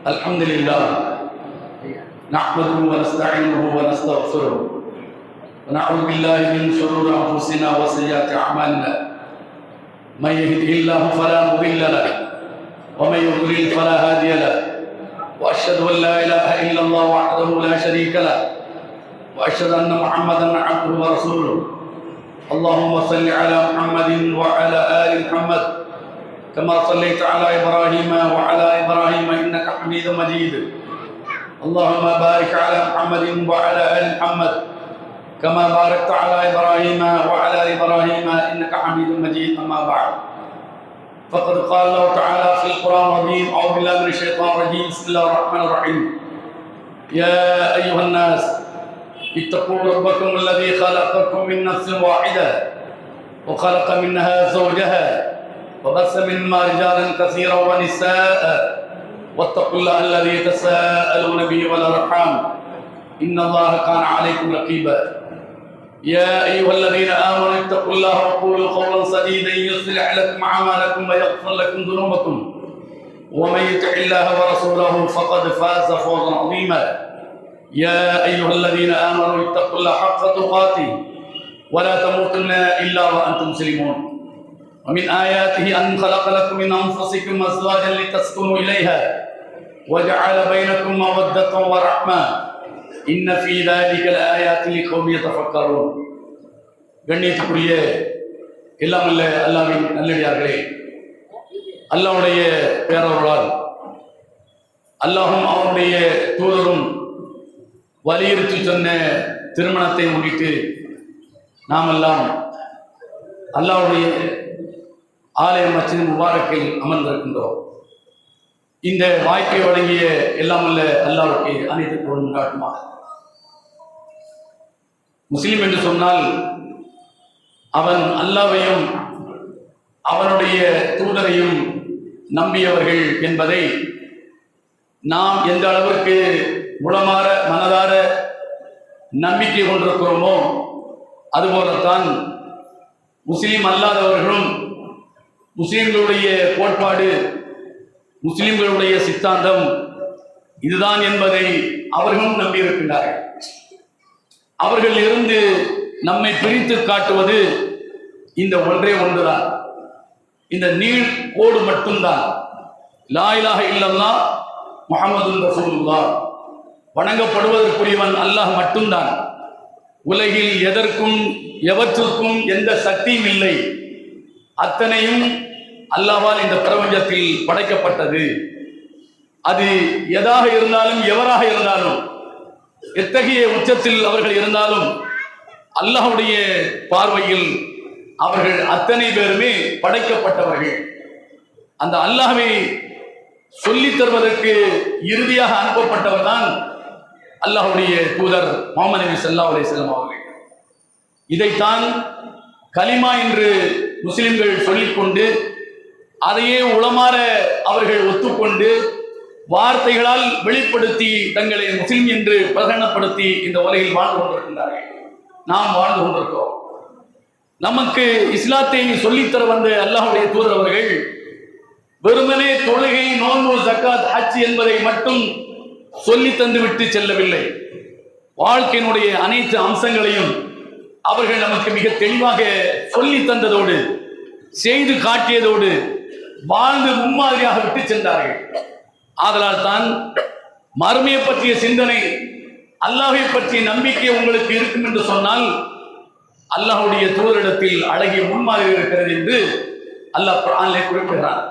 الحمد لله نحمده ونستعينه ونستغفره ونعوذ بالله من شرور انفسنا وسيئات اعمالنا من يهده الله فلا مضل له ومن يضلل فلا هادي له واشهد ان لا اله الا الله وحده لا شريك له واشهد ان محمدا عبده ورسوله اللهم صل على محمد وعلى ال محمد كما صليت على إبراهيم وعلى إبراهيم إنك حميد مجيد اللهم بارك على محمد وعلى آل محمد كما باركت على إبراهيم وعلى إبراهيم إنك حميد مجيد أما بعد فقد قال الله تعالى في القرآن العظيم أعوذ بالله من الشيطان الرجيم بسم الله الرحمن الرحيم يا أيها الناس اتقوا ربكم الذي خلقكم من نفس واحدة وخلق منها زوجها وبث منهما رجالا كثيرا ونساء واتقوا الله الذي تساءلون به والارحام ان الله كان عليكم رقيبا يا ايها الذين امنوا اتقوا الله وقولوا قولا سديدا يصلح لكم اعمالكم ويغفر لكم ذنوبكم ومن يطع الله ورسوله فقد فاز فوزا عظيما يا ايها الذين امنوا اتقوا الله حق تقاته ولا تموتن الا وانتم مسلمون ومن آياته أن خلق لكم من أنفسكم أزواجا لتسكنوا إليها وجعل بينكم مودة ورحمة إن في ذلك الآيات لقوم يتفكرون கண்ணியத்துக்குரிய எல்லாம் அல்ல அல்லாஹ்வின் நல்லடியார்களே, அல்லாஹ்வுடைய பேரருளால் அல்லாஹும் அவனுடைய தூதரும் வலியுறுத்தி சொன்ன திருமணத்தை முன்னிட்டு நாம் எல்லாம் அல்லாஹ்வுடைய ஆலயம் மஸ்ஜித் முபாரக்கில் அமர்ந்திருக்கின்றோம். இந்த வாய்ப்பை வழங்கிய எல்லாம் அல்ல அல்லாஹ்வுக்கு அனைத்து புகழும் காட்டுமாக. முஸ்லிம் என்று சொன்னால் அவன் அல்லாஹ்வையும் அவனுடைய தூதரையும் நம்பியவர்கள் என்பதை நாம் எந்த அளவிற்கு உளமாற மனதார நம்பிக்கை கொண்டிருக்கிறோமோ அதுபோலத்தான் முஸ்லிம் அல்லாதவர்களும் முஸ்லிம்களுடைய கோட்பாடு முஸ்லிம்களுடைய சித்தாந்தம் இதுதான் என்பதை அவர்களும் நம்பியிருக்கின்றார்கள். அவர்கள் இருந்து நம்மை பிரித்து காட்டுவது இந்த ஒன்றே ஒன்றுதான், இந்த நீள் கோடு மட்டும்தான். லா இலாஹ இல்லல்லாஹ் முஹம்மதுர் ரசூலுல்லாஹ், வணங்கப்படுவதற்குரியவன் அல்லாஹ் மட்டும்தான். உலகில் எதற்கும் எவற்றுக்கும் எந்த சக்தியும் இல்லை, அத்தனையும் அல்லாஹ்வால் இந்த பிரபஞ்சத்தில் படைக்கப்பட்டது. அது எதாக இருந்தாலும் எவராக இருந்தாலும் எத்தகைய உச்சத்தில் அவர்கள் இருந்தாலும் அல்லாஹ்வுடைய பார்வையில் அவர்கள் அத்தனை பேருமே படைக்கப்பட்டவர்கள். அந்த அல்லாஹ்வை சொல்லித் தருவதற்கு இறுதியாக அனுப்பப்பட்டவர் தான் அல்லாஹ்வுடைய தூதர் முஹம்மது நபி ஸல்லல்லாஹு அலைஹி வஸல்லம் அவர்கள். இதைத்தான் கலிமா என்று முஸ்லிம்கள் சொல்லிக்கொண்டு அதையே உளமாற அவர்கள் ஒத்துக்கொண்டு வார்த்தைகளால் வெளிப்படுத்தி தங்களை முஸ்லிம் என்று பிரகடனப்படுத்தி இந்த உலகில் வாழ்ந்து கொண்டிருக்கின்றார்கள். நாம் வாழ்ந்து கொண்டிருக்கிறோம். நமக்கு இஸ்லாத்தை சொல்லித்தர வந்த அல்லாஹ்வுடைய தூதர் அவர்கள் வெறுமனே தொழுகை, நோன்பு, ஜக்காத், ஹஜ் என்பதை மட்டும் சொல்லி தந்துவிட்டு செல்லவில்லை. வாழ்க்கையினுடைய அனைத்து அம்சங்களையும் அவர்கள் நமக்கு மிக தெளிவாக சொல்லி தந்ததோடு செய்து காட்டியதோடு வாழ்ந்து முன்மாதிரியாக விட்டு சென்றார்கள். ஆதலால் தான் மறுமையை பற்றிய சிந்தனை, அல்லாஹ்வை பற்றிய நம்பிக்கை உங்களுக்கு இருக்கும் என்று சொன்னால் அல்லாஹ்வுடைய தூதரிடத்தில் அழகிய முன்மாதிரி இருக்கிறது என்று அல்லாஹ் குர்ஆனிலே குறிப்பிடுகிறார்.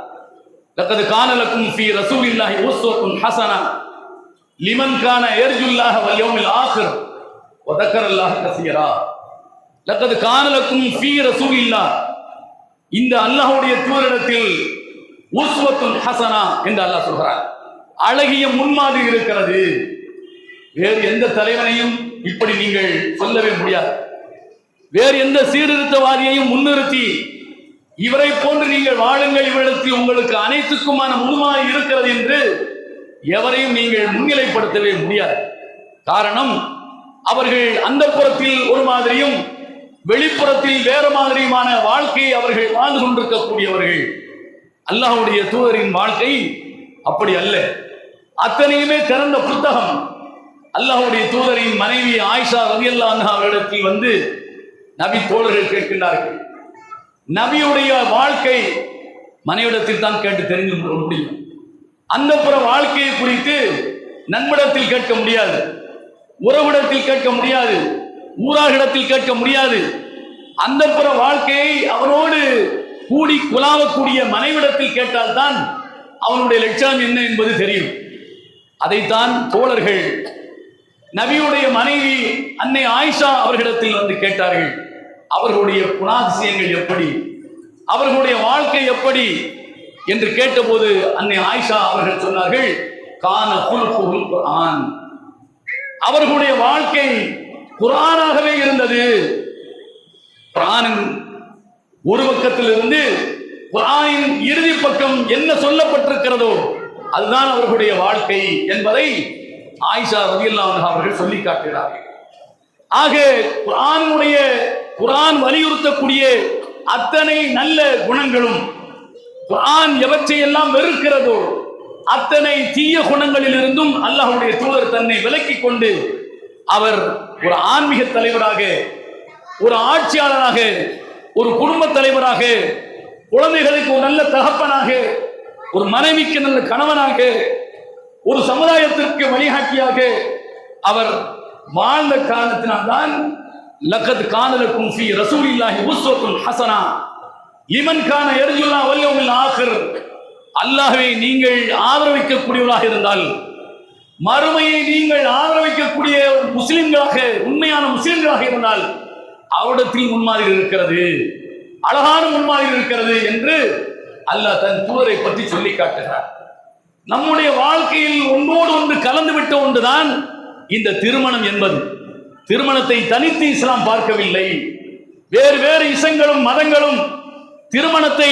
லக்கத் கான லக்கும் ஃபீ ரசூலில்லாஹி உஸ்வத்துன் ஹஸனா லிமன் கான யர்ஜுல்லாஹ வல் யௌமில் ஆகிர் வ தக்கரல்லாஹ கஸீரா. லக்கத் கான லக்கும் ஃபீ ரசூலில்லாஹ், இந்த அல்லாஹ்வுடைய தூதரிடத்தில் உஸ்வத்துன் ஹஸனா என்று அல்லாஹ் சொல்கிறார். அழகிய முன்மாதிரி இருக்கிறது. வேறு எந்த தலைவனையும் இப்படி நீங்கள் சொல்லவே முடியாது. வேறு எந்த சீர்திருத்தவாதியையும் முன்னிறுத்தி இவரை போன்று நீங்கள் வாழுங்கள், இவரிடத்தில் உங்களுக்கு அனைத்துக்குமான முன்மாதிரி இருக்கிறது என்று எவரையும் நீங்கள் முன்னிலைப்படுத்தவே முடியாது. காரணம், அவர்கள் அந்த புறத்தில் ஒரு மாதிரியும் வெளிப்புறத்தில் வேறு மாதிரியுமான வாழ்க்கையை அவர்கள் வாழ்ந்து கொண்டிருக்கக்கூடியவர்கள். அல்லாஹ்வுடைய தூதரின் வாழ்க்கை அப்படி அல்ல. அத்தனையுமே திறந்த புத்தகம். அல்லாஹ்வுடைய தூதரின் மனைவி ஆயிஷா ரலியல்லாஹு அன்ஹா அவர்களிடத்தில் வந்து நபி தோழர்கள் கேட்கின்றார்கள். நபியுடைய வாழ்க்கை மனைவிடத்தில் தான் கேட்டு தெரிந்து கொள்ள முடியும். அந்த புற வாழ்க்கையை குறித்து நண்பனிடத்தில் கேட்க முடியாது, உறவிடத்தில் கேட்க முடியாது, ஊராரிடத்தில் கேட்க முடியாது. அந்த புற வாழ்க்கையை அவனோடு கூடி குலாவக்கூடிய மனைவிடத்தில் கேட்டால்தான் அவனுடைய லட்சணம் என்ன என்பது தெரியும். அதைத்தான் தோழர்கள் நபியுடைய மனைவி அன்னை ஆயிஷா அவர்களிடத்தில் வந்து கேட்டார்கள். அவர்களுடைய குணாதிசயங்கள் எப்படி, அவர்களுடைய வாழ்க்கை எப்படி என்று கேட்டபோது அன்னை ஆயிஷா அவர்கள் சொன்னார்கள், கான குல்குல் குர்ஆன். அவர்களுடைய வாழ்க்கை குர்ஆனாகவே இருந்தது. குர்ஆனின் ஒரு பக்கத்தில் இருந்து குர்ஆனின் இறுதி பக்கம் என்ன சொல்லப்பட்டிருக்கிறதோ அதுதான் அவர்களுடைய வாழ்க்கை என்பதை ஆயிஷா ரலியல்லாஹு அன்ஹா அவர்கள் சொல்லி காட்டுகிறார்கள். ஆக குர்ஆன் வலியுறுத்தக்கூடிய அத்தனை நல்ல குணங்களும், குர்ஆன் எவற்றையெல்லாம் வெறுக்கிறதோ அத்தனை தீய குணங்களில் இருந்தும் அல்லாஹ்வுடைய தூதர் தன்னை விலக்கிக் கொண்டு அவர் ஒரு ஆன்மீக தலைவராக, ஒரு ஆட்சியாளராக, ஒரு குடும்ப தலைவராக, குழந்தைகளுக்கு ஒரு நல்ல தகப்பனாக, ஒரு மனைவிக்கு நல்ல கணவனாக, ஒரு சமுதாயத்திற்கு வழிகாட்டியாக அவர் வாழ்ந்த காரணத்தினால்தான் லக்கத் கான லக்கும் ஃபீ ரசூலில்லாஹி உஸ்வத்துன் ஹஸனா லிமன் கான யர்ஜுல்லாஹ வல் யௌமில் ஆகிர். அல்லாஹ்வை நீங்கள் ஆதரவிக்கக்கூடியவராக இருந்தால், மறுமையை நீங்கள் ஆதரவிக்கக்கூடிய முஸ்லிம்களாக, உண்மையான முஸ்லிம்களாக இருந்தால் அவரிடத்தில் முன்மாதிரி இருக்கிறது, அழகான முன்மாதிரி இருக்கிறது என்று அல்லாஹ் தன் தூதரை பற்றி சொல்லி காட்டுகிறார். நம்முடைய வாழ்க்கையில் ஒன்றோடு ஒன்று கலந்துவிட்ட ஒன்றுதான் இந்த திருமணம் என்பது. திருமணத்தை தனித்து இஸ்லாம் பார்க்கவில்லை. வேறு வேறு இசங்களும் மதங்களும் திருமணத்தை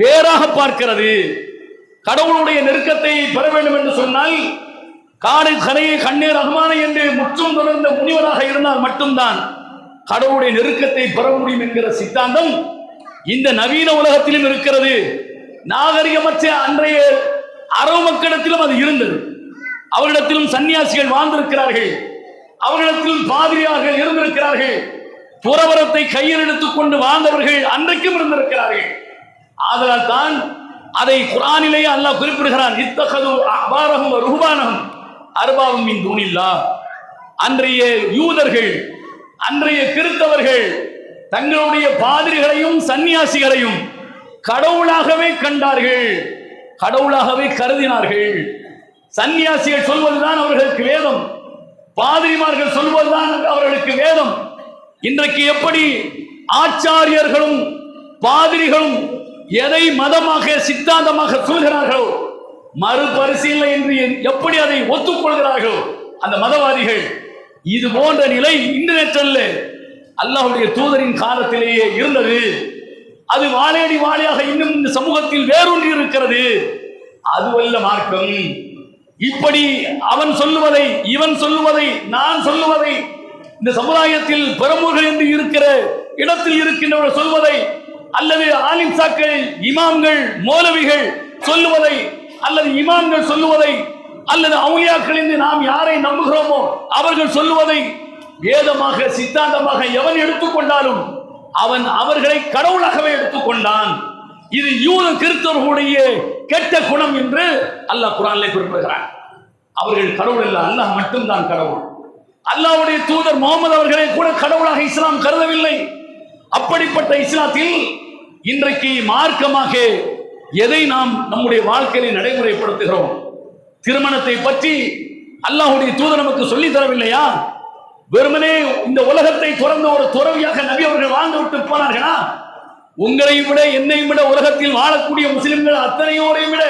வேறாக பார்க்கிறது. கடவுளுடைய நெருக்கத்தை பெற வேண்டும் என்று சொன்னால் கண்ணே ரஹ்மானே என்று முற்றும் தொடர்ந்த முனிவராக இருந்தால் மட்டும்தான் கடவுளுடைய நெருக்கத்தை பெற முடியும் என்கிற சித்தாந்தம் இந்த நவீன உலகத்திலும் இருக்கிறது. நாகரிகமற்ற அன்றைய அரபு மக்களிடத்திலும் அது இருந்தது. அவர்களிடத்திலும் சன்னியாசிகள் வாழ்ந்திருக்கிறார்கள், அவர்களிடத்திலும் பாதிரியார்கள் இருந்திருக்கிறார்கள், துறவரத்தை கையில் எடுத்துக் கொண்டு வாழ்ந்தவர்கள் அன்றைக்கும் இருந்திருக்கிறார்கள். ஆதலால் தான் அதை குர்ஆனிலேயே அல்லாஹ் குறிப்பிடுகிறான், இத்தகது அஹ்பாரஹும் வ ருஹ்பானஹும் அர்பாபம் மின் தூனில்லாஹ். அன்றைய யூதர்கள், அன்றைய கிறிஸ்தவர்கள் தங்களுடைய பாதிரிகளையும் சன்னியாசிகளையும் கடவுளாகவே கண்டார்கள், கடவுளாகவே கருதினார்கள். சன்னியாசிகள் சொல்வதுதான் அவர்களுக்கு வேதம், பாதிரிமார்கள் சொல்வதுதான் அவர்களுக்கு வேதம். இன்றைக்கு எப்படி ஆச்சாரியர்களும் பாதிரிகளும் எதை மதமாக சித்தாந்தமாக சொல்கிறார்களோ, மறுபரிசீலனை என்று எப்படி அதை ஒத்துக்கொள்கிறார்களோ அந்த மதவாதிகள், இது போன்ற நிலை இன்டர்நெட் அல்ல, அல்லாஹ்வுடைய தூதரின் காலத்திலேயே இருந்தது. அது வாழையடி வாழையாக இன்னும் இந்த சமூகத்தில் வேரூன்றி இருக்கிறது. அதுவல்ல மார்க்கம். இப்படி அவன் சொல்லுவதை, இவன் சொல்லுவதை, நான் சொல்லுவதை, இந்த சமுதாயத்தில் பிரமுகர்கள் என்று இருக்கிற இடத்தில் இருக்கின்றவர்கள் சொல்வதை, அல்லது ஆலிம் சாக்கள், இமாம்கள், மௌலவிகள் சொல்லுவதை, அல்லது இமாம்கள் சொல்லுவதை, அல்லது அவுலியாக்கள் என்று நாம் யாரை நம்புகிறோமோ அவர்கள் சொல்லுவதை வேதமாக சித்தாந்தமாக எவன் எடுத்துக்கொண்டாலும் அவன் அவர்களை கடவுளாகவே எடுத்துக்கொண்டான். இது யூத கிறிஸ்தவர்களுடைய கெட்ட குணம் என்று அல்லாஹ் குர்ஆனிலே குறிப்பிடுகிறான். அவர்கள் கடவுள் அல்ல, அல்லாஹ் மட்டும்தான் கடவுள். அல்லாஹ்வுடைய தூதர் முகமது அவர்களை கூட கடவுளாக இஸ்லாம் கருதவில்லை. அப்படிப்பட்ட இஸ்லாத்தில் இன்றைக்கு மார்க்கமாக எதை நாம் நம்முடைய வாழ்க்கையை நடைமுறைப்படுத்துகிறோம்? திருமணத்தை பற்றி அல்லாஹ்வுடைய தூதர் நமக்கு சொல்லி தரவில்லையா? வெறுமனே இந்த உலகத்தை துறந்த ஒரு துறவியாக நபி அவர்கள் வாழ்ந்து விட்டு போனார்களா? உங்களை விட என்னையும் விட உலகத்தில் வாழக்கூடிய முஸ்லிம்கள் அத்தனையோரையும் விட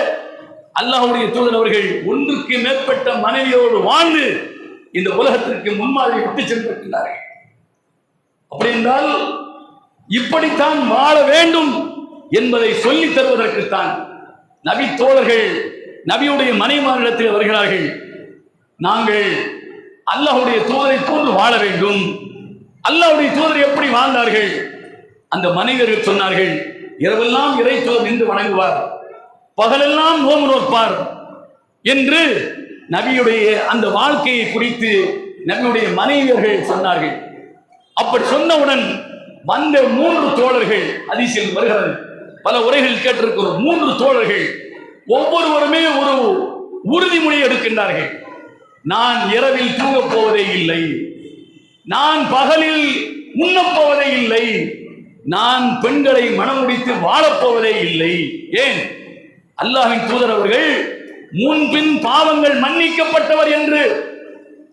அல்லாஹ்வுடைய தூதர் அவர்கள் ஒன்றுக்கு மேற்பட்ட மனைவியோடு வாழ்ந்து இந்த உலகத்திற்கு முன்மாதிரி விட்டு சென்றிருக்கிறார்கள். அப்படி என்றால் இப்படித்தான் வாழ வேண்டும் என்பதை சொல்லித் தருவதற்குத்தான் நபி தோழர்கள் நபியுடைய மனைவிமாரிடத்தில் வருகிறார்கள். நாங்கள் அல்லாஹ்வுடைய தூதரை போன்று வாழ வேண்டும். அல்லாஹ்வுடைய தூதர் எப்படி வாழ்ந்தார்கள்? அந்த மனைவியர்கள் சொன்னார்கள், இரவெல்லாம் இறை தூதர் நின்று வணங்குவார், பகலெல்லாம் நோன்பு நோற்பார் என்று நபியுடைய அந்த வாழ்க்கையை குறித்து நபியுடைய மனைவியர்கள் சொன்னார்கள். அப்படி சொன்னவுடன் வந்த 3 தோழர்கள், ஹதீஸில் வருகிறது, பல உரைகள் கேட்டிருக்கிறோம், 3 தோழர்கள் ஒவ்வொருவருமே ஒரு உறுதிமொழி எடுக்கின்றார்கள். நான் இரவில் தூங்கப் போவதே இல்லை, நான் பகலில் உண்ணப் போவதே இல்லை, நான் பெண்களை மனமுடித்து வாழப்போவதே இல்லை. ஏன்? அல்லாஹ்வின் தூதர் அவர்கள் முன்பின் பாவங்கள் மன்னிக்கப்பட்டவர் என்று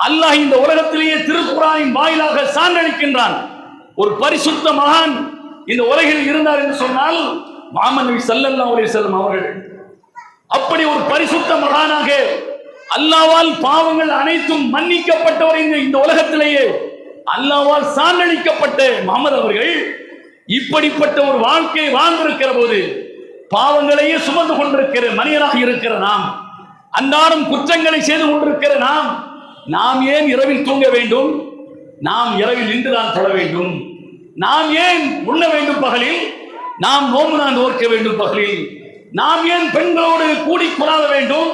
அல்லாஹ் இந்த உலகத்திலேயே திருக்குர்ஆனின் வாயிலாக சான்றளிக்கின்றான். ஒரு பரிசுத்த மகான் இந்த உலகில் இருந்தார் என்று சொன்னால் முஹம்மது நபி ஸல்லல்லாஹு அலைஹி வஸல்லம் அவர்கள். அப்படி ஒரு பரிசுத்த மகானாக அல்லாஹ்வால் பாவங்கள் அனைத்தும் மன்னிக்கப்பட்டவர் இந்த உலகத்திலேயே அல்லாஹ்வால் சான்றளிக்கப்பட்ட முஹம்மது அவர்கள் இப்படிப்பட்ட ஒரு வாழ்க்கை வாழ்ந்திருக்கிற போது, பாவங்களையே சுமந்து கொண்டிருக்கிற மனிதனாக இருக்கிற நாம், அன்றாடம் குற்றங்களை செய்து கொண்டிருக்கிற நாம் ஏன் இரவில் தூங்க வேண்டும்? நாம் இரவில் நின்றுதான் தொழ வேண்டும். நாம் ஏன் உண்ண வேண்டும் பகலில்? நாம் நோன்பு தான் நோக்க வேண்டும் பகலில். நாம் ஏன் பெண்களோடு கூடி குறாத வேண்டும்?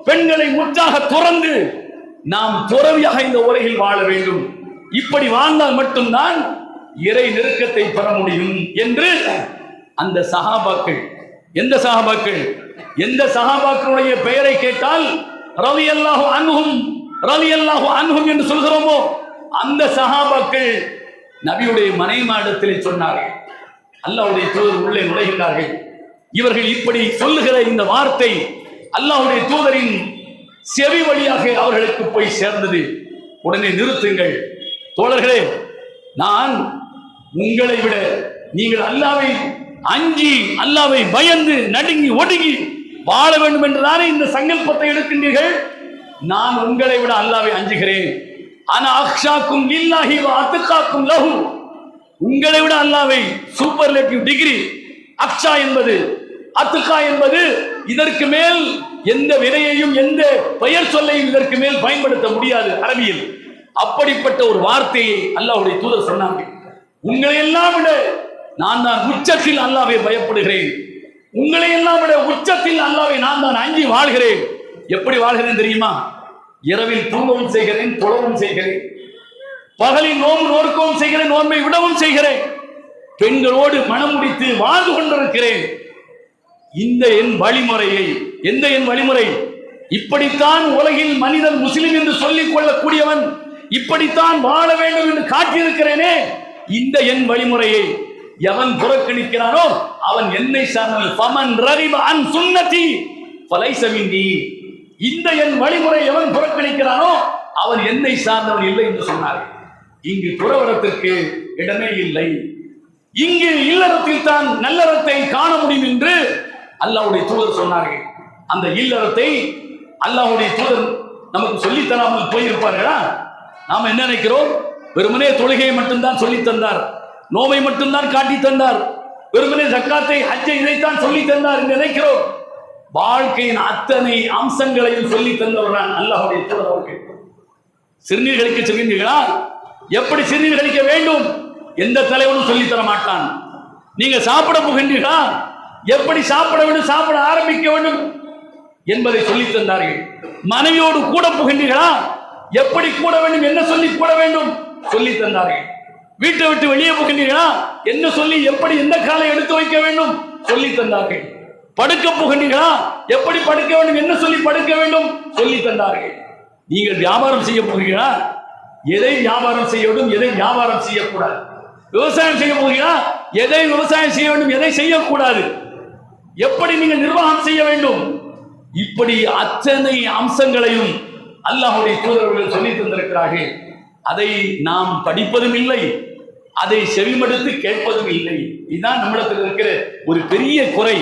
பெண்களை முற்றாக துறந்து நாம் துறவியாக இந்த உலகில் வாழ வேண்டும். இப்படி வாழ்ந்தால் மட்டும்தான் இறை நெருக்கத்தை பெற முடியும் என்று அந்த சஹாபாக்கள், எந்த சஹாபாக்களுடைய பெயரை கேட்டால் ரலியல்லாஹு அன்ஹும் என்று சொல்கிறோமோ அந்த சஹாபாக்கள் நபியுடைய மனைமாடத்திலே சொன்னார்கள். அல்லாஹ்வுடைய தூதர் உள்ளே நுழைகின்றார்கள். இவர்கள் இப்படி சொல்லுகிற இந்த வார்த்தை அல்லாஹ்வுடைய தூதரின் செவி வழியாக அவர்களுக்கு போய் சேர்ந்தது. உடனே நிறுத்துங்கள் தோழர்களே, நான் உங்களை விட நீங்கள் அல்லாஹ்வை அஞ்சி, அல்லாஹ்வை பயந்து நடுங்கி ஒடுங்கி வாழ வேண்டும் என்றுதானே இந்த சங்கல்பத்தை எடுக்கின்றீர்கள். நான் உங்களை விட அல்லாஹ்வை அஞ்சுகிறேன். ஆனா அக்ஷாக்கும் லில்லாஹி வ அத்காக்கும் லஹு, உங்களை விட அல்லாஹ்வை சூப்பர்லேட்டிவ் டிகிரி. அக்ஷா என்பது, அத்கா என்பது, இதற்கு மேல் எந்த வினையையும் எந்த பெயர் சொல்லையும் இதற்கு மேல் பயன்படுத்த முடியாது அரபியில். அப்படிப்பட்ட ஒரு வார்த்தையை அல்லாஹ்வுடைய தூதர் சொன்னாங்க. உங்களை எல்லாம் விட நான் தான் உச்சத்தில் அல்லாஹ்வை பயப்படுகிறேன். உங்களை எல்லாம் விட உச்சத்தில் அல்லாஹ்வை நான் தான் அஞ்சி வாழ்கிறேன். எப்படி வாழ்கிறேன் தெரியுமா? இரவில் தூங்கவும் செய்கிறேன், தொழவும் செய்கிறேன், பகலில் நோன்பு நோக்கவும் செய்கிறேன், நோன்பை விடவும் செய்கிறேன், பெண்களோடு மனம் முடித்து வாழ்ந்து கொண்டிருக்கிறேன். இந்த என் வழிமுறையை, எந்த என் வழிமுறை? இப்படித்தான் உலகில் மனிதன் முஸ்லிம் என்று சொல்லிக் கொள்ளக்கூடியவன் இப்படித்தான் வாழ வேண்டும் என்று காட்டியிருக்கிறேனே, இந்த என் வழிமுறையை எவன் புறக்கணிக்கிறானோ அவன் என்னை சார்ந்தவன். ஃபமன் ரகிப அன் சுன்னதி ஃபலைஸ மின்னி. இந்த என் வழிமுறை எவன் புறக்கணிக்கிறானோ அவன் என்னை சார்ந்தவன் இல்லை என்று சொன்னார். இங்கு துறவரத்திற்கு இடமே இல்லை. இங்கு இல்லறத்தில் தான் நல்லறத்தை காண முடியும் என்று அல்லாஹ்வுடைய தூதர் சொன்னார்கள். அந்த இல்லறத்தை அல்லாஹ்வுடைய தூதர் நமக்கு சொல்லித் தராமல் போயிருப்பார்களா? நாம் என்ன நினைக்கிறோம்? வெறுமனே தொழுகையை மட்டும்தான் சொல்லி தந்தார், நோவை மட்டும்தான் காட்டி தந்தார், வெறுமனே ஜக்காத்தை ஹஜ்ஜை இதைத்தான் சொல்லி தந்தார் என்று நினைக்கிறோம். வாழ்க்கையின் அத்தனை அம்சங்களையும் சொல்லி தந்தவர்தான் அல்லாஹ்வுடைய தூதர் அவர்கள். சிறுநீர் கழிக்க சொல்கின்றீர்களா? எப்படி சிறுநீர் கழிக்க வேண்டும்? எந்த தலைவனும் சொல்லி தர மாட்டான். நீங்க சாப்பிட போகின்றீர்களா? எப்படி சாப்பிட வேண்டும், சாப்பிட ஆரம்பிக்க வேண்டும் என்பதை சொல்லி தந்தார்கள். மனைவியோடு கூட போகின்றீர்களா? எப்படி கூட வேண்டும், என்ன சொல்லி கூட வேண்டும் சொல்லி தந்தார்கள். வீட்டை விட்டு வெளியே போகின்றீர்களா? என்ன சொல்லி, எப்படி எந்த காலை எடுத்து வைக்க வேண்டும் சொல்லி தந்தார்கள். படுக்க போகின்றீர்களா? எப்படி படுக்க வேண்டும், என்ன சொல்லி படுக்க வேண்டும் சொல்லி தந்தார்கள். நீங்கள் வியாபாரம் செய்ய போகிறீர்களா? எதை வியாபாரம் செய்ய வேண்டும், எதை வியாபாரம் செய்யக்கூடாது. விவசாயம் செய்ய போகிறீர்களா? எதை விவசாயம் செய்ய வேண்டும், எதை செய்யக்கூடாது, எப்படி நீங்கள் நிர்வாகம் செய்ய வேண்டும், இப்படி அத்தனை அம்சங்களையும் அல்லாஹ்வுடைய தூதர்கள் சொல்லி தந்திருக்கிறார்கள். அதை நாம் படிப்பதும் இல்லை, அதை செவிமடுத்து கேட்பதும் இல்லை. இதுதான் நம்மிடத்தில் இருக்கிற ஒரு பெரிய குறை.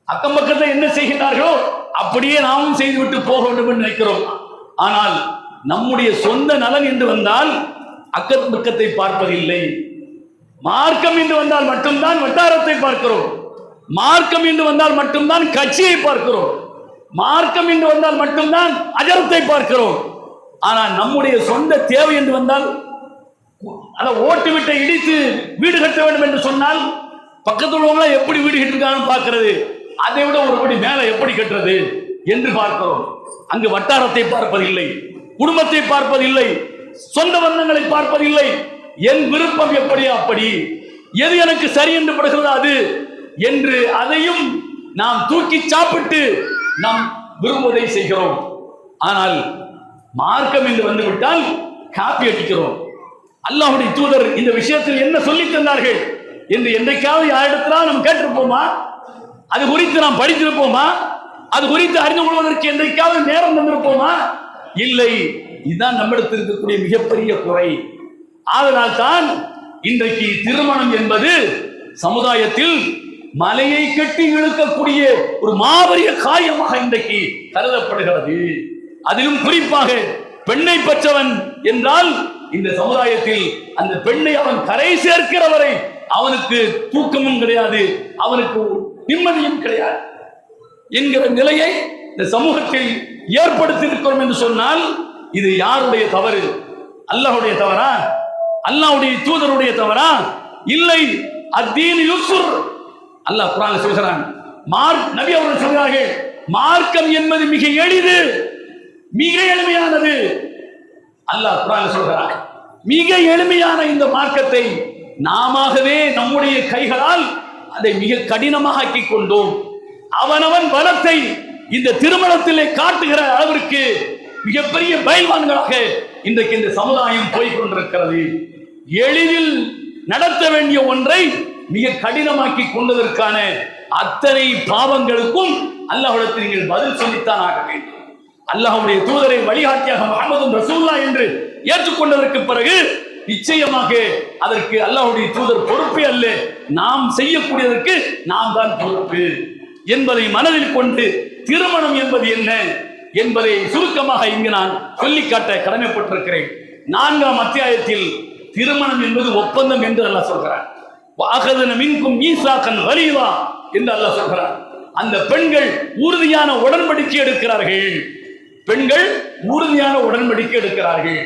அக்கம் பக்கத்தில் என்ன செய்கிறார்களோ அப்படியே நாமும் செய்துவிட்டு போக வேண்டும் என்று நினைக்கிறோம். ஆனால் நம்முடைய சொந்த நலன் என்று வந்தால் அக்கம் பக்கத்தை பார்ப்பதில்லை. மார்க்கம் என்று வந்தால் மட்டும்தான் வட்டாரத்தை பார்க்கிறோம். மார்க்கம் என்று வந்தால் மட்டும்தான் கட்சியை பார்க்கிறோம். மார்க்கம் என்று வந்தால் மட்டும்தான் அஜரத்தை பார்க்கிறோம். ஆனால் நம்முடைய சொந்த தேவை என்று வந்தால், அதை ஓட்டு விட்டு இடித்து வீடு கட்ட வேண்டும் என்று சொன்னால் பக்கத்தில் உள்ளவங்களா எப்படி வீடு கட்டிருக்காங்கன்னு பார்க்கிறது, அதை விட ஒருபடி மேல எப்படி கட்டுறது என்று பார்க்கிறோம். அங்கு வட்டாரத்தை பார்ப்பதில்லை, குடும்பத்தை பார்ப்பதில்லை, சொந்த பந்தங்களை பார்ப்பதில்லை. என் விருப்பம் எப்படியோ அப்படி, எது எனக்கு சரி என்று படுகிறதோ அது என்று அதையும் நாம் தூக்கி சாப்பிட்டு நாம் விரும்புவதை செய்கிறோம். ஆனால் மார்க்கம் என்று வந்துவிட்டால் காப்பி அடிக்கிறோம். அல்லாஹ்வுடைய தூதர் இந்த விஷயத்தில் என்ன சொல்லி தந்தார்கள் என்று என்றைக்காவது யாரிடத்தினால் நாம் கேட்டிருப்போமா? அது குறித்து நாம் படித்திருப்போமா? அது குறித்து அறிந்து கொள்வதற்கு என்றைக்காவது நேரம் தந்திருப்போமா? இல்லை. இதுதான் நம்மிடத்தில் இருக்கக்கூடிய மிகப்பெரிய குறை. ஆதலால் தான் இன்றைக்கு திருமணம் என்பது சமுதாயத்தில் மலையை கட்டி இழுக்கக்கூடிய ஒரு மாபெரிய காயமாக இன்றைக்கு கருதப்படுகிறது. அதிலும் குறிப்பாக பெண்ணை பெற்றவன் என்றால் இந்த சமுதாயத்தில் அந்த பெண்ணை அவன் கரை சேர்க்கிற வரை அவனுக்கு தூக்கமும் கிடையாது, அவனுக்கு நிம்மதியும் கிடையாது என்கிற நிலையை இந்த சமூகத்தில் ஏற்படுத்தி இருக்கிறோம் என்று சொன்னால் இது யாருடைய தவறு? அல்லாஹ்வுடைய தவறா? அல்லாஹ்வுடைய தூதருடைய தவறா? இல்லை. அத்தீன் யுஸ்ர். அல்லாஹ் குர்ஆனில் சொல்கிறான், நபி அவர்கள் சொல்கிறார்கள், மார்க்கம் என்பது மிக எளிது, மிக எளிமையானது. அல்லாஹ் குர்ஆனில் சொல்கிறான், மிக எளிமையான இந்த மார்க்கத்தை நாமவே நம்முடைய கைகளால் அதை மிக கடினமாக ஆக்கிக் கொண்டோம். அவனவன் பலத்தை இந்த திருமணத்திலே காட்டுகிற அளவிற்கு மிகப்பெரிய பயில்வான்களாக இன்றைக்கு இந்த சமுதாயம் போய்கொண்டிருக்கிறது. எளிதில் நடத்த வேண்டிய ஒன்றை மிக கடினமாக்கி கொண்டதற்கான அத்தனை பாவங்களுக்கும் அல்லாஹ்விடத்தில் நீங்கள் பதில் சொல்லித்தான் ஆக வேண்டும். அல்லாஹ்வுடைய தூதரை வழிகாட்டியாக முஹம்மது ரசூலுல்லாஹ் என்று ஏற்றுக்கொண்டதற்கு பிறகு நிச்சயமாக அதற்கு அல்லாஹ்வுடைய தூதர் பொறுப்பே அல்ல, நாம் செய்யக்கூடியதற்கு நாம் தான் பொறுப்பு என்பதை மனதில் கொண்டு திருமணம் என்பது என்ன என்பதை சுருக்கமாக இங்கு நான் சொல்லிக்காட்ட கடமைப்பட்டிருக்கிறேன். 4ஆம் அத்தியாயத்தில் திருமணம் என்பது ஒப்பந்தம் என்று அல்லாஹ் சொல்கிறான். வஅகதுன மின்கும் மீசாகன் கலீலா என்று அல்லாஹ் சொல்கிறான். அந்த பெண்கள் உறுதியான உடன்படிக்கை எடுக்கிறார்கள், பெண்கள் உறுதியான உடன்படிக்கை எடுக்கிறார்கள்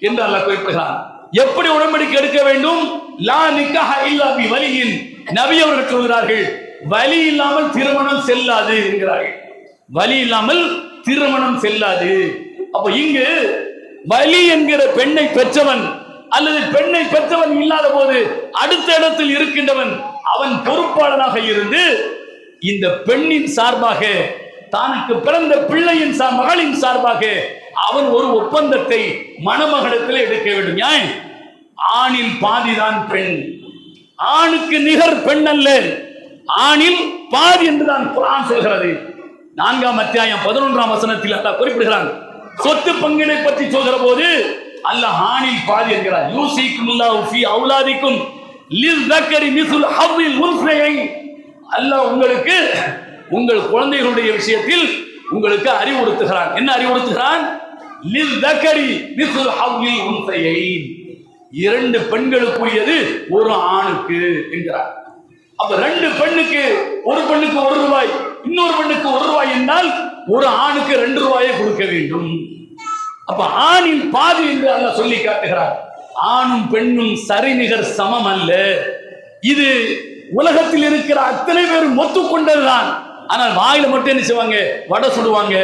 என்று அல்லாஹ் குறிப்பிடுகிறான். எப்படி உடன்படிக்கை எடுக்க வேண்டும்? லா நிக்காஹ இல்லா பி வலியின். நபி அவர்கள் சொல்கிறார்கள், வலி இல்லாமல் திருமணம் செல்லாது என்கிறார்கள். வலி இல்லாமல் திருமணம் செல்லாது. அப்ப இங்கு வலி என்கிற பெண்ணை பெற்றவன் அல்லது பெண்ணை பெற்றவன் இல்லாத போது அடுத்த இடத்தில் இருக்கின்றவன் அவன் பொறுப்பாளனாக இருந்து இந்த பெண்ணின் சார்பாக தனக்கு பிறந்த பிள்ளையின் மகளின் சார்பாக அவன் ஒரு ஒப்பந்தத்தை மணமகளிடத்தில் எடுக்க வேண்டும். ஏன்? ஆணில் பாதிதான் பெண், ஆணுக்கு நிகர் பெண் அல்ல, ஆணில் பாதி என்றுதான் குர்ஆன் சொல்கிறது. 4ஆம் அத்தியாயம் 11ஆம் வசனத்தில் அல்லாஹ் குறிப்பிடுகிறான். சொத்து பங்கினை பற்றி சொல்கிற போது அல்லாஹ் ஆணில் பாதி என்கிறார். யூசிக்குமுல்லாஹு ஃபீ அவுலாதிக்கும் லிஸ்ஸக்கரி மிஸ்லு ஹவ்வில் உன்ஸையைன். அல்லாஹ் உங்களுக்கு உங்கள் குழந்தைகளுடைய விஷயத்தில் உங்களுக்கு அறிவுறுத்துகிறான். என்ன அறிவுறுத்துகிறான்? லிஸ்ஸக்கரி மிஸ்லு ஹவ்வில் உன்ஸையைன். 2 பெண்களுக்குரியது ஒரு ஆணுக்கு என்கிறார். அப்ப 2 பெண்ணுக்கு, ஒரு பெண்ணுக்கு 1 ரூபாய், இன்னொரு பெண்ணுக்கு 1 ரூபாய் என்றால் ஒரு ஆணுக்கு 2 ரூபாயை கொடுக்க வேண்டும். அப்ப ஆணில் பாதி என்று அல்லாஹ் சொல்லி காட்டுகிறார். ஆணும் பெண்ணும் சரிநிகர் சமம் அல்ல. இது உலகத்தில் இருக்கிற அத்தனை பேரும் ஒத்துக்கொண்டதுதான். ஆனால் வாயில மட்டும் என்ன செய்வாங்க? வடை சுடுவாங்க.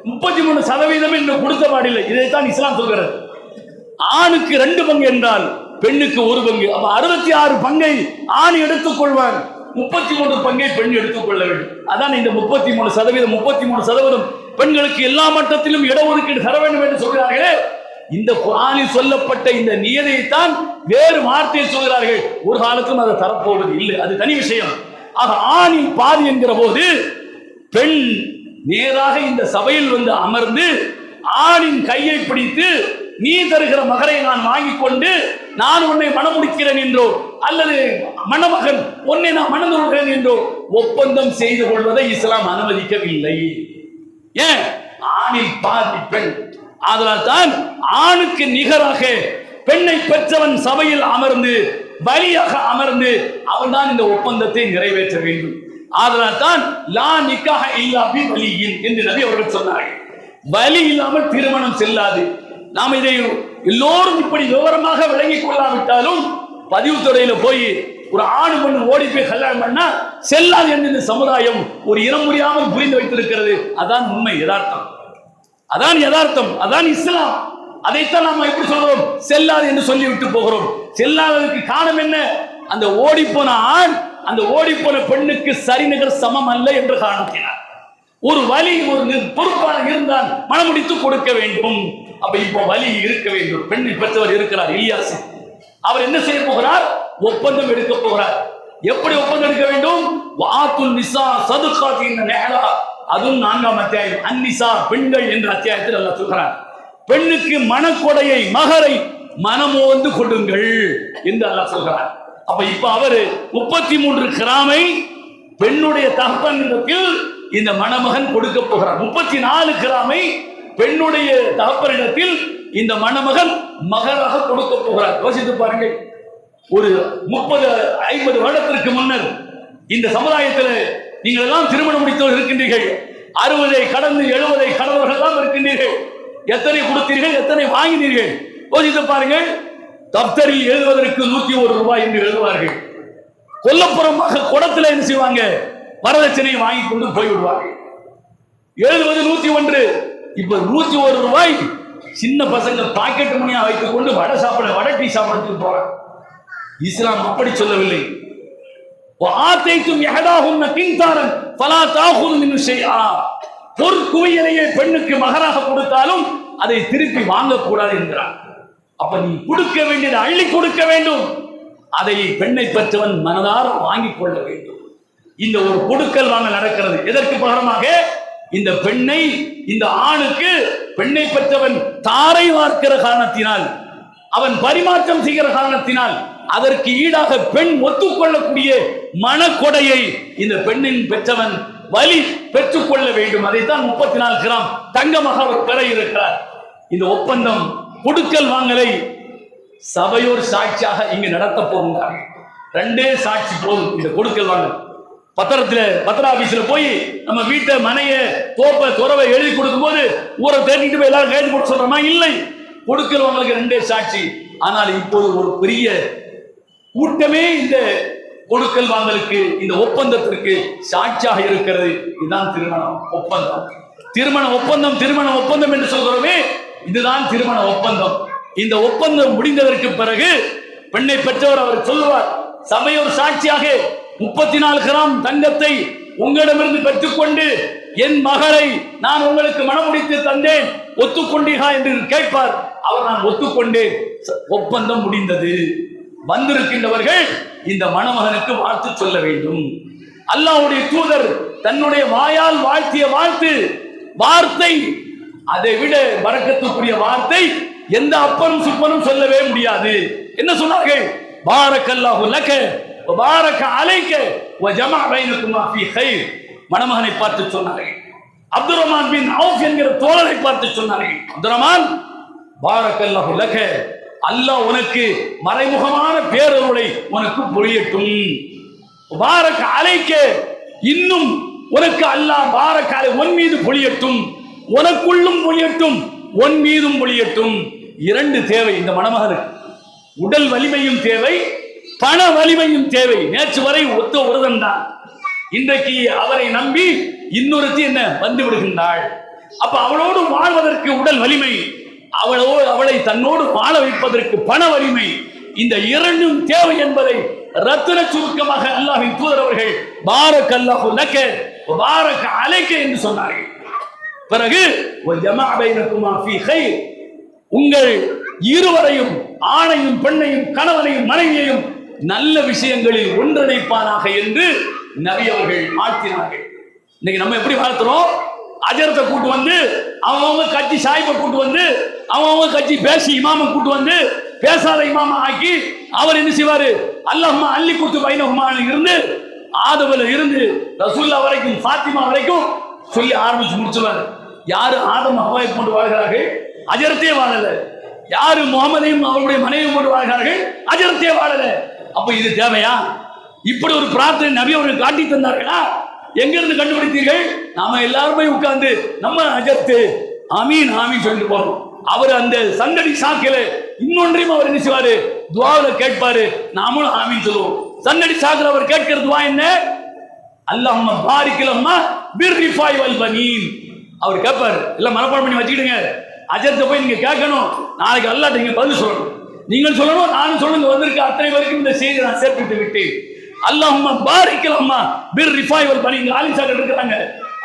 33% என்று கொடுத்த பாடில்லை. இதைத்தான் இஸ்லாம் சொல்கிறது. ஆணுக்கு 2 பங்கு என்றால் பெண்ணுக்கு 1 பங்கு. அப்ப 66 பங்கை ஆண் எடுத்துக் கொள்வார், 33 பங்கை பெண் எடுத்துக்கொள்ள வேண்டும். அதான் இந்த 33% பெண்களுக்கு எல்லா மட்டத்திலும் இடஒதுக்கீடு தர வேண்டும் என்று சொல்கிறார்களே, இந்த குர்ஆனில் சொல்லப்பட்ட இந்த நியதியைத்தான் வேறு வார்த்தையில் சொல்கிறார்கள். ஒரு காலத்திலும் அதை தரப்போவது இல்லை, அது தனி விஷயம். ஆக ஆணில் பாதி என்கிற போது பெண் நேராக இந்த சபையில் வந்து அமர்ந்து ஆணின் கையை பிடித்து, நீ தருகிற மகரை நான் வாங்கி கொண்டு நான் உன்னை மணமுடிக்கிறேன் என்றோ அல்லது மணமகன் உன்னை நான் மணந்து கொள்கிறேன் என்றோ ஒப்பந்தம் செய்து கொள்வதை இஸ்லாம் அனுமதிக்கவில்லை. ஏன்? ஆணில் பாதி பெண். அதனால் தான் ஆணுக்கு நிகராக பெண்ணை பெற்றவன் சபையில் அமர்ந்து வலியாக அமர்ந்து அவன் தான் இந்த ஒப்பந்தத்தை நிறைவேற்ற வேண்டும். அதனால் தான் லா நிக்காஹ இல்லா பி வலியின் என்று நபி அவர்கள் சொன்னார்கள். வலி இல்லாமல் திருமணம் செல்லாது. நாம் இதை எல்லோரும் இப்படி விவரமாக விளங்கிக் கொள்ளாவிட்டாலும் பதிவுத்துறையில போய் ஒரு ஆணு பெண்ணு ஓடி போய் கல்யாணம் பண்ணா செல்லாது என்று இந்த சமுதாயம் ஒரு இனம் முடியாமல் புரிந்து வைத்திருக்கிறது. அதான் உண்மை, யதார்த்தம். அதான் யதார்த்தம், அதான் இஸ்லாம். அதைத்தான் நாம் எப்படி சொல்றோம்? செல்லாது என்று சொல்லிவிட்டு போகிறோம். செல்லாததற்கு காரணம் என்ன? அந்த ஓடிப்போன ஆண் அந்த ஓடிப்போன பெண்ணுக்கு சரிநிகர் சமம் அல்ல என்று காரணத்தினார். ஒரு வலி, ஒரு பொறுப்பான இருந்தால் மனமுடித்து கொடுக்க வேண்டும். அப்ப இப்போ வலி இருக்க வேண்டும். பெண்ணை பெற்றவர் இருக்கிறார் இலியாஸ். அவர் என்ன செய்ய போகிறார்? ஒப்பந்தம் எடுக்க போகிறார். எப்படி ஒப்பந்தம் எடுக்க வேண்டும்? வாத்துல் நிசா சதுகாத்தின் நேரா, அதுவும் 4ஆம் அத்தியாயம் அந்நிசா பெண்கள் என்ற அத்தியாயத்தில் அல்லாஹ் சொல்கிறார். பெண்ணுக்கு மனக்கொடையை மகரை மனமோந்து கொடுங்கள் என்று அல்லாஹ் சொல்கிறார். அப்ப இப்ப அவரு 33 கிராமை பெண்ணுடைய தகப்பனிடத்தில் இந்த மணமகன் கொடுக்க போகிறார். 34 கிராமை பெண்ணுடைய தகப்பனிடத்தில் இந்த மணமகன் மகராக கொடுக்க போகிறார். யோசித்து பாருங்கள். ஒரு 30-50 வருடத்திற்கு முன்னர் இந்த சமுதாயத்தில் நீங்கள் எல்லாம் திருமணம் முடித்தவர் இருக்கின்றீர்கள். 60 கடந்து 70 கடந்தவர்கள் எல்லாம் இருக்கின்றீர்கள். எத்தனை கொடுத்தீர்கள், எத்தனை வாங்கினீர்கள்? யோசித்து பாருங்கள். தப்தரில் எழுதுவதற்கு 101 ரூபாய் என்று எழுதுவார்கள். கொல்லப்புறமாக குடத்தில் என்ன செய்வாங்க? வரதட்சணையை வாங்கி கொண்டு போய்விடுவார்கள். எழுதுவது 101. இப்ப 101 ரூபாய் சின்ன பசங்க பாக்கெட் மணியா வைத்துக் கொண்டு வடை சாப்பிட, வடை டீ சாப்பிடறதுக்கு போறாங்க. இஸ்லாம் அப்படி சொல்லவில்லை. பொற்குவியலையே பெண்ணுக்கு மகராக கொடுத்தாலும் அதை திருப்பி வாங்கக்கூடாது என்கிறார். அப்ப நீ கொடுக்க வேண்டியதை அள்ளி கொடுக்க வேண்டும். அதை பெண்ணை பெற்றவன் மனதார வாங்கிக் கொள்ள வேண்டும். இந்த ஒரு கொடுக்கல் வாங்க நடக்கிறது. எதற்கு பகரமாக? இந்த பெண்ணை, இந்த ஆணுக்கு பெண்ணை பெற்றவன் தாரை வார்க்கிற காரணத்தினால், அவன் பரிமாற்றம் செய்கிற காரணத்தினால், அதற்கு ஈடாக பெண் ஒத்துக்கொள்ளக்கூடிய மனக்கொடையை இந்த பெண்ணின் பெற்றவன் வலி பெற்றுக்கொள்ள வேண்டும். அதைத்தான் 34 கிராம் தங்கமாக அவர் பெற இருக்கிறார். இந்த ஒப்பந்தம் கொடுக்கல் வாங்கலை சபையோர் சாட்சியாக இங்கு நடத்த போகிறார். 2 சாட்சி போதும். இந்த கொடுக்கல் வாங்கல் பத்திர ஆபீஸ்ல போய் நம்ம வீட்டை, மனைய, தோப்ப, துறவை எழுதி கொடுக்கும் போது ஊரை தேடிட்டு போய் எல்லாரும் கைது போட்டு சொல்றோமா? இல்லை. கொடுக்கல் வாங்கலுக்கு 2 சாட்சி. ஆனால் இப்போது ஒரு பெரிய கூட்டமே இந்த கொடுக்கல் வாங்கலுக்கு, இந்த ஒப்பந்தத்திற்கு சாட்சியாக இருக்கிறது. இதுதான் திருமண ஒப்பந்தம். திருமண ஒப்பந்தம், திருமண ஒப்பந்தம் என்று சொல்கிறோமே, இதுதான் திருமண ஒப்பந்தம். இந்த ஒப்பந்தம் முடிந்ததற்கு பிறகு பெண்ணை பெற்றவர் அவர் சொல்லுவார், சபையோர் சாட்சியாக 34 கிராம் தங்கத்தை உங்களிடமிருந்து பெற்றுக்கொண்டு என் மகளை நான் உங்களுக்கு மணமுடித்து தந்தேன், ஒத்துக்கொண்டீர்களா என்று கேட்பார். அவர் நான் ஒத்துக்கொண்டேன். ஒப்பந்தம் முடிந்தது. வந்திருக்கின்றவர்கள் இந்த மணமகனுக்கு வாழ்த்து சொல்ல வேண்டும். அல்லாஹ்வுடைய தூதர் தன்னுடைய வாயால் வாழ்த்திய வார்த்தை அதை விட பரக்கத்துக்குரிய வார்த்தை எந்த அப்பனும் சுப்பனும் சொல்லவே முடியாது. என்ன சொன்னார்கள்? பாரக்கல்லாஹு லக வ பாரக அலைக வ ஜமஅ பைனகுமா ஃபீ கைர். மணமகனை பார்த்து சொன்னார்கள். அப்துர் ரஹ்மான் பின் அவுஃப் என்கிற தோழரை பார்த்து சொன்னார்கள், அப்துர் ரஹ்மான், பாரக்கல்லாஹு லக, அல்லாஹ் உனக்கு மறைமுகமான பேரருளை உனக்கு பொழியட்டும். பாரக அலைக, இன்னும் உனக்கு அல்லாஹ் பாரக அலை உன் மீது பொழியட்டும், உனக்குள்ளும் பொழியட்டும், உன் மீதும் பொழியட்டும். 2 தேவை இந்த மணமகனுக்கு. உடல் வலிமையும் தேவை, பண வலிமையும் தேவை. நேற்று வரை ஒத்த ஒருவன் தான். இன்றைக்கு அவரை நம்பி இன்னொருத்தி என்ன வந்து விடுகின்றாள். அப்ப அவளோடு வாழ்வதற்கு உடல் வலிமை, அவளை தன்னோடு வாழ வைப்பதற்கு பண வலிமை, இந்த 2ம் தேவை என்பதை ரத்தின சுருக்கமாக அல்லாஹ்வின் தூதர் அவர்கள் பாரக்கல்லாஹு லக வ பாரக அலைக என்று சொன்னார்கள். பிறகு வ ஜமஅ பைனகுமா ஃபீ கைர், உங்கள் இருவரையும், ஆணையும் பெண்ணையும், கணவனையும் மனைவியையும் நல்ல விஷயங்களில் ஒன்றிணைப்பானாக என்று நபி அவர்கள் வாழ்த்தினார்கள். இன்னைக்கு நம்ம எப்படி வாழ்த்துறோம்? அஜரத்தை கூட்டு வந்து, அவங்க கட்சி சாய்பை கூட்டு வந்து, அவங்க கட்சி பேசி இமாமை கூட்டு வந்து, பேசாத இமாமா ஆக்கி அவர் என்ன செய்வாரு? அல்லாஹ்மா அள்ளி கூத்து பைனகுமான இருந்து, ஆதவல இருந்து ரசூல்லா வரைக்கும், ஃபாத்திமா வரைக்கும் சொல்லி ஆரம்பிச்சு முடிச்சுவார். யாரு ஆதம் ஹவ்வாவை கொண்டு வாழ்கிறார்கள்? அஜரத்தே வாழல. யாரு முகமதையும் அவருடைய மனைவியும் கொண்டு வாழ்கிறார்கள்? அஜரத்தே வாழல. அப்ப இது தேவையா? இப்படி ஒரு பிரார்த்தனை நபி அவர்கள் காட்டி தந்தார்களா? எங்கிருந்து கண்டுபிடித்தீர்கள்? நாம எல்லாருமே உட்கார்ந்து நம்ம அஜர்த்து ஆமீன் ஆமீன் சொல்லிட்டு போறோம். அவர் அந்த சந்தடி சாக்கில இன்னொன்றையும் அவர் என்ன செய்வாரு? துஆவில் கேட்பாரு, நாமளும் ஆமீன் சொல்லுவோம். சந்தடி சாக்கில் அவர் கேட்கிற துஆ என்ன? அல்லாஹும்ம பாரிக் லஹுமா பிர்ரிஃபாய் வல் பனீன். அவர் கேட்பாரு, எல்லாம் மனப்பாடம் பண்ணி வச்சுக்கிடுங்க. அஜர்த்த போய் நீங்க கேட்கணும், நாளைக்கு அல்லாஹ் நீங்க பதில் சொல்லணும். நீங்கள் சொல்லணும், நானும் சொல்லுங்க. வந்திருக்க அத்தனை பேருக்கும் இந்த செய்தி நான் சேர்த்து விட்டேன். அல்லாஹும்ம பாரிக் லஹுமா பிர் ரிஃபாய் பணி இங்க ஆலிசாக்கள் இருக்கிறாங்க,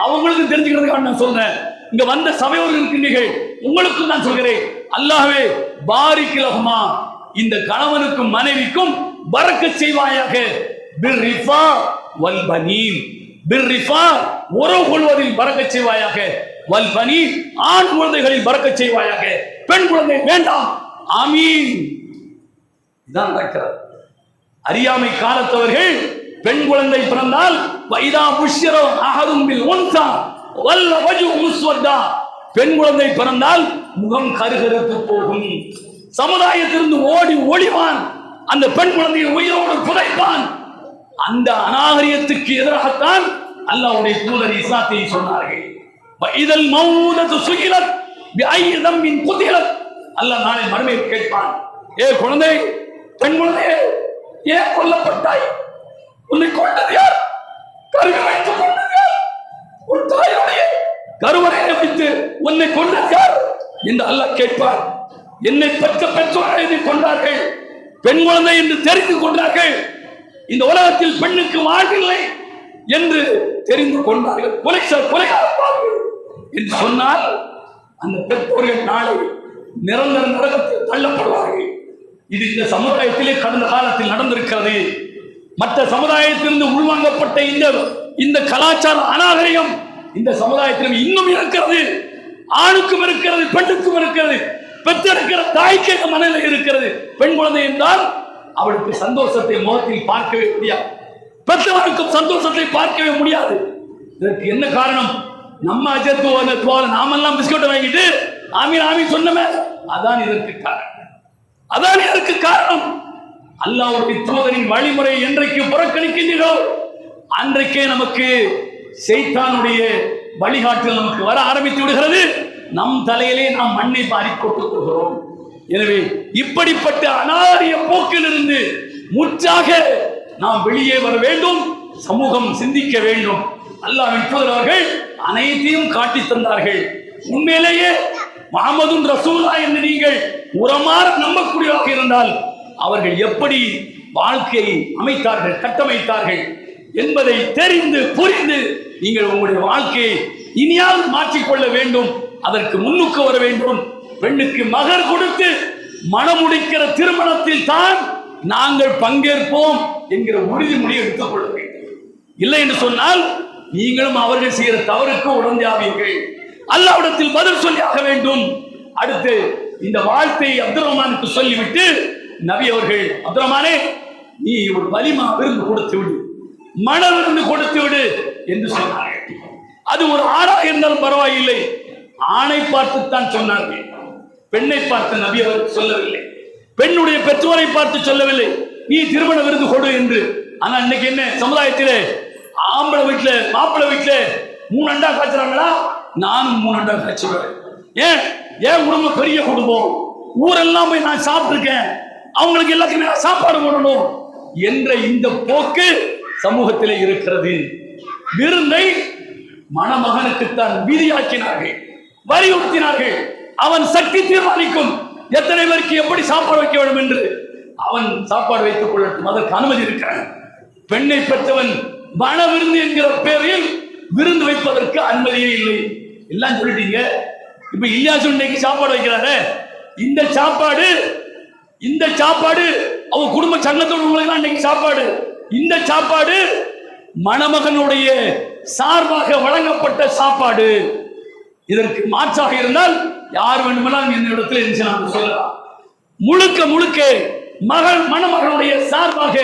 அவங்களுக்கு தெரிஞ்சுக்கிறதுக்காக நான் சொல்றேன். இங்க வந்த சபையோர்கள் இருக்கின்றீர்கள், உங்களுக்கும் நான் சொல்கிறேன், அல்லாஹ்வே பாரிக் லஹுமா, இந்த கணவனுக்கும் மனைவிக்கும் பரக்கத் செய்வாயாக. பிர் ரிஃபா வல் பனீன், பிர் ரிஃபா உறவு கொள்வதில் பரக்கத் செய்வாயாக. வல் பனீன் ஆண் குழந்தைகளில் பரக்கத் செய்வாயாக. பெண் குழந்தை வேண்டாம். ஆமீன். இதான் நடக்கிறது. அறியாமை காலத்தவர்கள் பெண் குழந்தை பிறந்தால் வைதா புஷ்யரோ அஹதும் பில் உன்சா வல்ல வஜு முஸ்வதா, பெண் குழந்தை பிறந்தால் முகம் கருகருத்து போகும். சமுதாயத்திலிருந்து ஓடி ஒளிவான், அந்த பெண் குழந்தையை உயிரோடு புதைப்பான். அந்த அநாகரியத்துக்கு எதிராகத்தான் அல்லாஹ்வுடைய தூதர் இஸ்லாத்தை சொன்னார்கள். இதல் மௌனத்து சுகிலத் பிஐ தம்பின் குதிலத், அல்லாஹ் நாளை மறுமையில் கேட்பான், ஏ குழந்தை, பெண் குழந்தையே, ஏன் கொல்லப்பட்டாய்? உன்னை கொண்டது யார்? கருவை வைத்து கொண்டது யார்? உன் தாயுடைய கருவறையை வைத்து உன்னை கொண்டது யார் என்று அல்லாஹ் கேட்பார். என்னை பெற்ற பெற்றோரை இதை கொண்டார்கள், பெண் குழந்தை என்று தெரிந்து கொண்டார்கள், இந்த உலகத்தில் பெண்ணுக்கு வாழ்வில்லை என்று தெரிந்து கொண்டார்கள், கொலைகாரர்கள் என்று சொன்னால் அந்த பெற்றோர்கள் நாளை நிரந்தர நரகத்தில் தள்ளப்படுவார்கள். இது இந்த சமுதாயத்திலே கடந்த காலத்தில் நடந்திருக்கிறது. மற்ற சமுதாயத்திலிருந்து உள்வாங்கப்பட்ட இந்த கலாச்சார அநாகரிகம் இந்த சமுதாயத்திலும் இன்னும் இருக்கிறது. ஆணுக்கும் இருக்கிறது, பெண்ணுக்கும் இருக்கிறது. பெற்றெடுக்கிற தாய்க்கு இந்த மனநிலை இருக்கிறது. பெண் குழந்தை என்றால் அவளுக்கு சந்தோஷத்தை முகத்தில் பார்க்கவே முடியாது, பெற்றவனுக்கும் சந்தோஷத்தை பார்க்கவே முடியாது. இதற்கு என்ன காரணம்? நம்ம அஜத்துவ நாமெல்லாம் பிஸ்கட் வாங்கிட்டு ஆமீன் ஆமீன் சொன்னமே, அதான் இதற்கு காரணம். அதான் இதற்கு காரணம். அல்லாஹ்வுடைய தூதரின் வழிமுறை என்றைக்கு புறக்கணிக்கின்றீர்களோ அன்றைக்கே நமக்கு சைத்தானுடைய வழிகாட்டுதல் நமக்கு வர ஆரம்பித்து விடுகிறது. நம் தலையிலே நாம் மண்ணை பாரிக்கொட்டுக் கொள்கிறோம். எனவே இப்படிப்பட்ட அநாகரிய போக்கிலிருந்து முற்றாக நாம் வெளியே வர வேண்டும். சமூகம் சிந்திக்க வேண்டும். அல்லாஹ்வின் தூதர் அவர்கள் அனைத்தையும் காட்டி தந்தார்கள். உண்மையிலேயே முஹம்மதுன் ரசூலுல்லாஹ் என்று நீங்கள் உரமாற நம்பக்கூடியவராக இருந்தால் அவர்கள் எப்படி வாழ்க்கையை அமைத்தார்கள், கட்டமைத்தார்கள் என்பதை தெரிந்து புரிந்து நீங்கள் உங்களுடைய வாழ்க்கையை இனியாவது மாற்றிக்கொள்ள வேண்டும். அதற்கு முன்னுக்கு வர வேண்டும். பெண்ணுக்கு மகர் கொடுத்து மணமுடிக்கிற திருமணத்தில் தான் நாங்கள் பங்கேற்போம் என்கிற உறுதிமொழி எடுத்துக் கொள்ள வேண்டும். இல்லை என்று சொன்னால் நீங்களும் அவர்கள் செய்கிற தவறுக்கு உடந்தையாவீர்கள். அல்லாஹ்விடத்தில் பதில் சொல்லி ஆக வேண்டும். அடுத்து இந்த வாழ்த்தை அப்துல் ரஹ்மானுக்கு சொல்லிவிட்டு நபி அவர்கள், அப்துல் ரஹ்மானே, நீ ஒரு வலிமா விருந்து கொடுத்து விடு, மன விருந்து கொடுத்து விடு என்று சொன்னார்கள். அது ஒரு ஆணாக இருந்தாலும் பரவாயில்லை, ஆணை பார்த்துத்தான் சொன்னார்கள். பெண்ணை பார்த்து நபி அவர்கள் சொல்லவில்லை, பெண்ணுடைய பெற்றோரை பார்த்து சொல்லவில்லை, நீ திருமண விருந்து கொடு என்று. ஆனா இன்னைக்கு என்ன சமுதாயத்திலே ஆம்பளை வீட்டுல மாப்பிள்ளை வீட்டுல 3 அண்டா காய்ச்சுறாங்களா, நானும் 3 அண்டா காய்ச்சுவேன். ஏன் குடும்பம் பெரிய குடும்பம், ஊரெல்லாம் போய் நான் சாப்பிட்டுருக்கேன், அவங்களுக்கு எல்லாத்துக்குமே நான் சாப்பாடு போடணும் என்ற இந்த போக்கு சமூகத்திலே இருக்கிறது. விருந்தை மணமகனுக்குத்தான் விதியாக்கினார்கள், வலியுறுத்தினார்கள். அவன் சக்தி தீர்மானிக்கும் எத்தனை பேருக்கு எப்படி சாப்பாடு வைக்க வேண்டும் என்று. அவன் சாப்பாடு வைத்துக் கொள்ளட்டும், அதற்கு அனுமதி இருக்கிறான். பெண்ணை பெற்றவன் மன விருந்து என்கிற பெயரில் விருந்து வைப்பதற்கு அனுமதியே இல்லை. எல்லாம் சொல்லிட்டீங்க. இப்ப இல்லையாசு இன்னைக்கு சாப்பாடு வைக்கிறாரு, இந்த சாப்பாடு அவங்க குடும்ப சங்கத்தோடு இன்னைக்கு சாப்பாடு, இந்த சாப்பாடு மணமகனுடைய சார்பாக வழங்கப்பட்ட சாப்பாடு. இதற்கு மாற்றாக இருந்தால் யார் வேண்டுமானாலும் என்னிடத்தில் இருந்துச்சு சொல்லலாம். முழுக்க மணமகனுடைய சார்பாக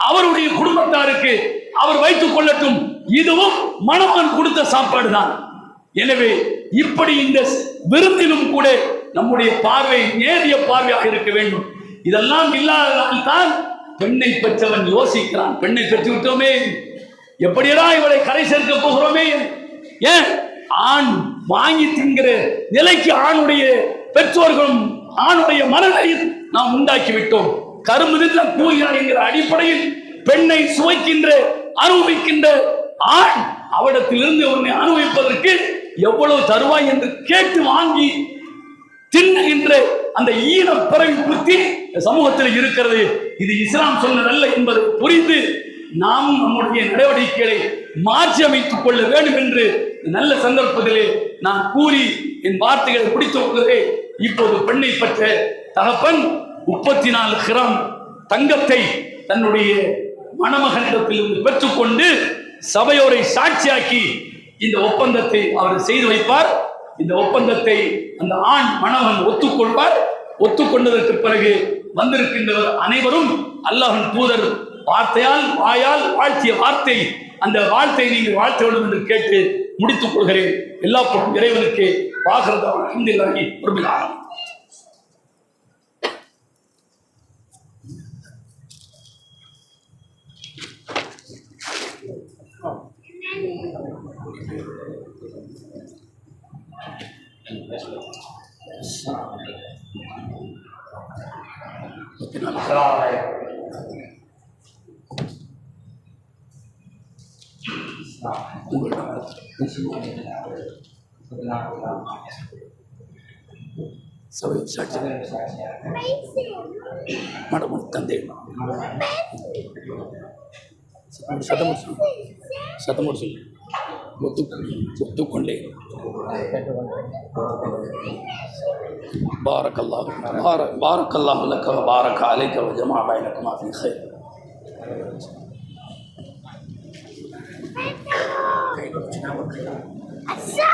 அவருடைய குடும்பத்தாருக்கு அவர் வைத்துக் கொள்ளட்டும், இதுவும் மணமகன் கொடுத்த சாப்பாடு தான். எனவே இப்படி இந்த விருந்திலும் கூட நம்முடைய பார்வை நேரிய பார்வையாக இருக்க வேண்டும். இதெல்லாம் இல்லாததால் தான் பெண்ணை பெற்றவன் யோசிக்கிறான், பெண்ணை பெற்று விட்டோமே, எப்படியடா இவளை கரை சேர்க்க போகிறோமே. ஏன் ஆண் வாங்கி தின்கிற நிலைக்கு ஆணுடைய பெற்றோர்களும் ஆணுடைய மனதை நாம் உண்டாக்கி விட்டோம். கரும்பு நின்ற கூலியார் என்கிற அடிப்படையில் பெண்ணை சுவைக்கின்ற அனுபவிக்கின்ற ஆண் அவரிடத்திலிருந்து உன்னை அனுபவிப்பதற்கு எவ்வளவு தருவாய் என்று கேட்டு வாங்கி தின்னுகின்ற அந்த ஈன பிறவி புத்தி சமூகத்தில் இருக்கிறது. இது இஸ்லாம் சொன்னதல்ல என்பதை புரிந்து நாம் நம்முடைய நடவடிக்கைகளை மாற்றி அமைத்துக் கொள்ள வேண்டும் என்று நல்ல சந்தர்ப்பத்திலே நான் கூறி என் வார்த்தைகளை பிடித்துக் கொள்கிறேன். இப்போது பெண்ணை பெற்ற தகப்பன் 34 கிராம் தங்கத்தை தன்னுடைய மணமகனிடத்திலிருந்து பெற்றுக்கொண்டு சபையோரை சாட்சியாக்கி இந்த ஒப்பந்தத்தை அவர் செய்து வைப்பார். இந்த ஒப்பந்தத்தை அந்த ஆண் மணவன் ஒத்துக்கொள்வார். ஒத்துக்கொண்டதற்கு பிறகு வந்திருக்கின்றவர் அனைவரும் அல்லாஹ்வின் தூதர் வார்த்தையால் வாயால் வாழ்த்திய வார்த்தை, அந்த வார்த்தையை நீங்கள் வாழ்த்த வேண்டும் என்று கேட்டு முடித்துக் கொள்கிறேன். எல்லா பொருளும் இறைவனுக்கு வாகிறது. அல்ஹம்துலில்லாஹி ரப்பில் ஆலமீன். ஒத்துக்கொண்டே பாரக்கல்லாஹு லக வ பாரக அலைக வ ஜமா பைனகுமா ஃபீ கைர். अच्छा